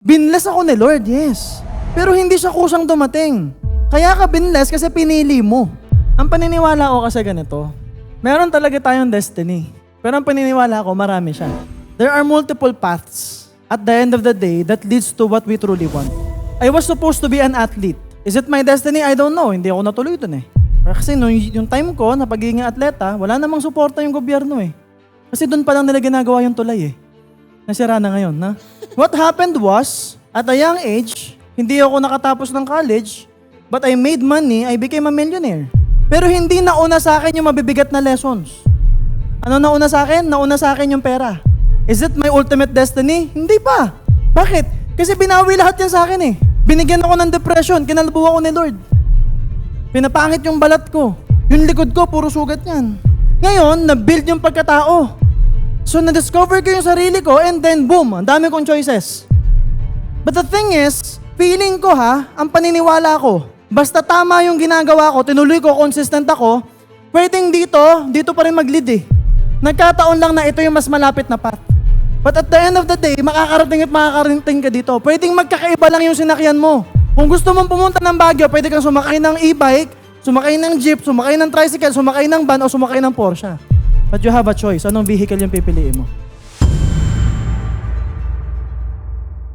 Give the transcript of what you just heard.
Binless ako ni Lord, yes. Pero hindi siya kusang dumating. Kaya ka binless kasi pinili mo. Ang paniniwala ko kasi ganito, meron talaga tayong destiny. Pero ang paniniwala ko, marami siya. There are multiple paths at the end of the day that leads to what we truly want. I was supposed to be an athlete. Is it my destiny? I don't know. Hindi ako natuloy dun eh. Kasi yung time ko na pagiging atleta, wala namang suporta yung gobyerno eh. Kasi dun pa lang nila ginagawa yung tulay eh. Nasira na ngayon, na? What happened was, at a young age, hindi ako nakatapos ng college, but I made money, I became a millionaire. Pero hindi nauna sa akin yung mabibigat na lessons. Ano nauna sa akin? Nauna sa akin yung pera. Is it my ultimate destiny? Hindi pa. Bakit? Kasi binawi lahat yan sa akin eh. Binigyan ako ng depression, kinalbo ako ni Lord. Pinapangit yung balat ko. Yung likod ko, puro sugat yan. Ngayon, na-build yung pagkatao. So, na-discover ko yung sarili ko and then boom, ang dami kong choices. But the thing is, feeling ko ang paniniwala ko, basta tama yung ginagawa ko, tinuloy ko, consistent ako, pwedeng dito pa rin mag-lead eh. Nagkataon lang na ito yung mas malapit na path. But at the end of the day, makakarating ka dito. Pwedeng magkakaiba lang yung sinakyan mo. Kung gusto mong pumunta ng Baguio, pwede kang sumakay ng e-bike, sumakay ng jeep, sumakay ng tricycle, sumakay ng van, o sumakay ng Porsche. But you have a choice. Anong vehicle yung pipiliin mo?